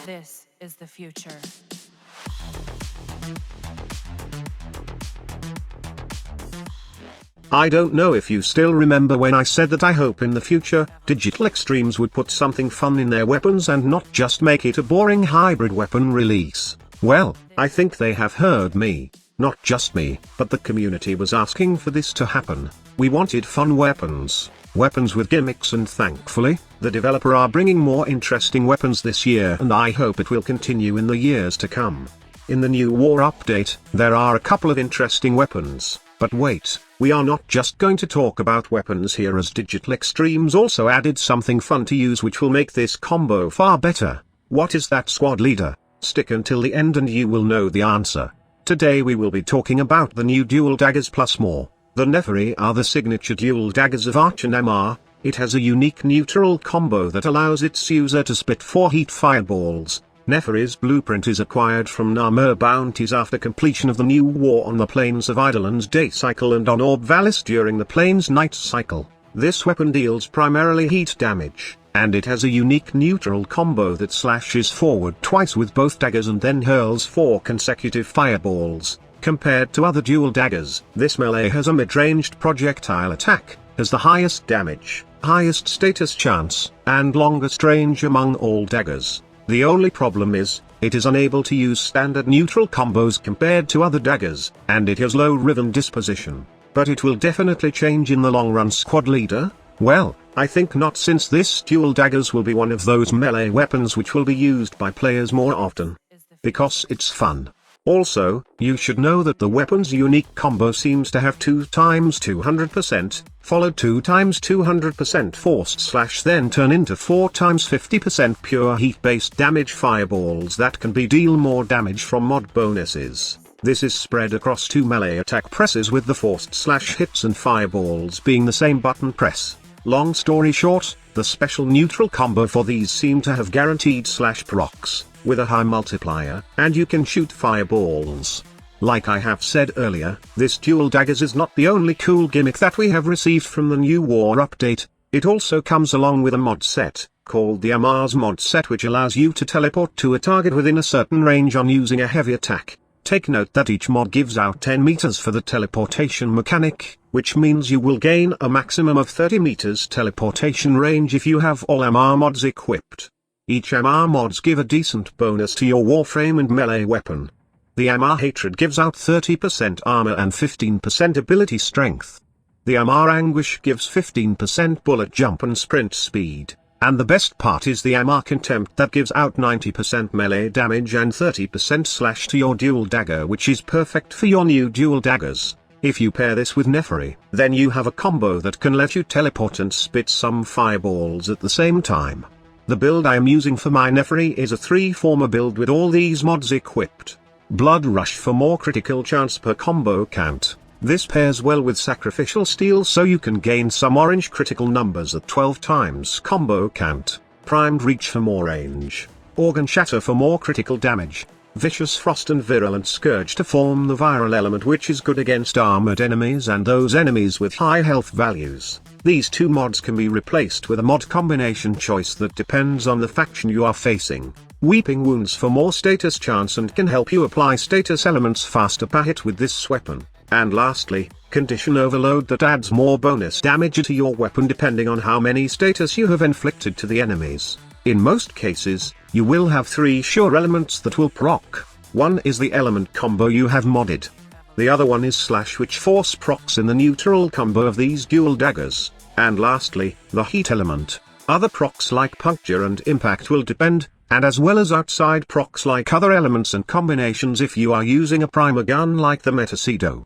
This is the future. I don't know if you still remember when I said that I hope in the future, Digital Extremes would put something fun in their weapons and not just make it a boring hybrid weapon release. Well, I think they have heard me. Not just me, but the community was asking for this to happen. We wanted fun weapons. Weapons with gimmicks, and thankfully, the developer are bringing more interesting weapons this year, and I hope it will continue in the years to come. In the new war update, there are a couple of interesting weapons, but wait, we are not just going to talk about weapons here, as Digital Extremes also added something fun to use which will make this combo far better. What is that, squad leader? Stick until the end and you will know the answer. Today we will be talking about the new dual daggers plus more. The Nepheri are the signature dual daggers of Arch and MR. It has a unique neutral combo that allows its user to spit 4 heat fireballs. Nepheri's blueprint is acquired from Namur bounties after completion of the new war on the plains of Eidolon's day cycle and on Orb Valis during the plains night cycle. This weapon deals primarily heat damage, and it has a unique neutral combo that slashes forward twice with both daggers and then hurls 4 consecutive fireballs. Compared to other dual daggers, this melee has a mid-ranged projectile attack, has the highest damage, highest status chance, and longest range among all daggers. The only problem is, it is unable to use standard neutral combos compared to other daggers, and it has low rhythm disposition. But it will definitely change in the long run, squad leader? Well, I think not, since this dual daggers will be one of those melee weapons which will be used by players more often. Because it's fun. Also, you should know that the weapon's unique combo seems to have 2 times 200%, followed 2 times 200% forced slash, then turn into 4 times 50% pure heat-based damage fireballs that can be deal more damage from mod bonuses. This is spread across 2 melee attack presses, with the forced slash hits and fireballs being the same button press. Long story short, the special neutral combo for these seem to have guaranteed slash procs, with a high multiplier, and you can shoot fireballs. Like I have said earlier, this dual daggers is not the only cool gimmick that we have received from the new war update. It also comes along with a mod set, called the Amar's mod set, which allows you to teleport to a target within a certain range on using a heavy attack. Take note that each mod gives out 10 meters for the teleportation mechanic, which means you will gain a maximum of 30 meters teleportation range if you have all MR mods equipped. Each MR mods give a decent bonus to your Warframe and melee weapon. The MR Hatred gives out 30% armor and 15% ability strength. The MR Anguish gives 15% bullet jump and sprint speed. And the best part is the MR Contempt that gives out 90% melee damage and 30% slash to your dual dagger, which is perfect for your new dual daggers. If you pair this with Nepheri, then you have a combo that can let you teleport and spit some fireballs at the same time. The build I am using for my Nepheri is a 3-former build with all these mods equipped. Blood Rush for more critical chance per combo count. This pairs well with Sacrificial Steel, so you can gain some orange critical numbers at 12 times combo count. Primed Reach for more range. Organ Shatter for more critical damage. Vicious Frost and Virulent Scourge to form the viral element, which is good against armored enemies and those enemies with high health values. These 2 mods can be replaced with a mod combination choice that depends on the faction you are facing. Weeping Wounds for more status chance and can help you apply status elements faster per hit with this weapon. And lastly, Condition Overload that adds more bonus damage to your weapon depending on how many status you have inflicted to the enemies. In most cases, you will have 3 sure elements that will proc. One is the element combo you have modded. The other one is slash, which force procs in the neutral combo of these dual daggers. And lastly, the heat element. Other procs like puncture and impact will depend, and as well as outside procs like other elements and combinations if you are using a primer gun like the Metasido.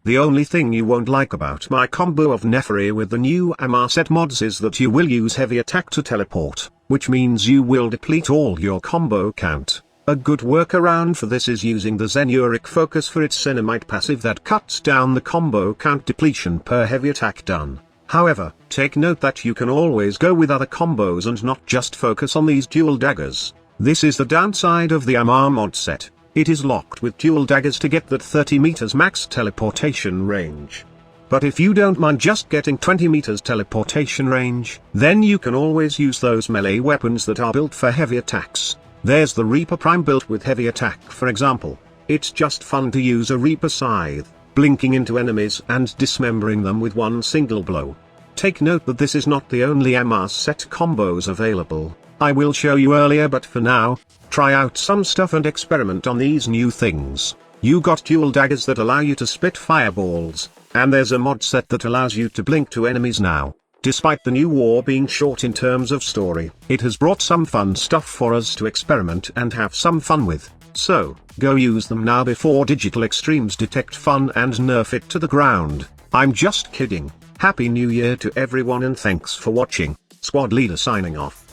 The only thing you won't like about my combo of Nepheri with the new MR set mods is that you will use heavy attack to teleport, which means you will deplete all your combo count. A good workaround for this is using the Zenuric Focus for its Cenemite passive that cuts down the combo count depletion per heavy attack done. However, take note that you can always go with other combos and not just focus on these dual daggers. This is the downside of the MR mod set. It is locked with dual daggers to get that 30 meters max teleportation range. But if you don't mind just getting 20 meters teleportation range, then you can always use those melee weapons that are built for heavy attacks. There's the Reaper Prime built with heavy attack, for example. It's just fun to use a Reaper scythe, blinking into enemies and dismembering them with one single blow. Take note that this is not the only MR set combos available. I will show you earlier, but for now, try out some stuff and experiment on these new things. You got dual daggers that allow you to spit fireballs, and there's a mod set that allows you to blink to enemies now. Despite the new war being short in terms of story, it has brought some fun stuff for us to experiment and have some fun with. So, go use them now before Digital Extremes detect fun and nerf it to the ground. I'm just kidding. Happy New Year to everyone and thanks for watching. Squad Leader signing off.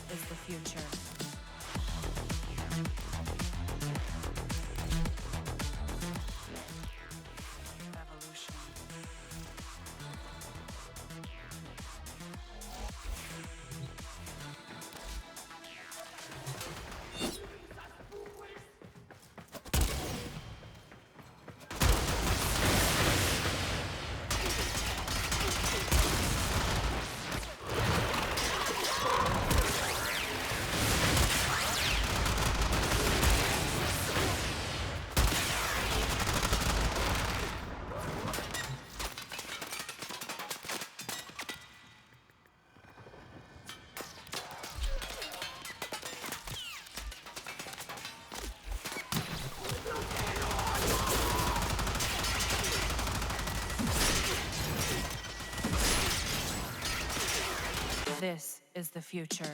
This is the future.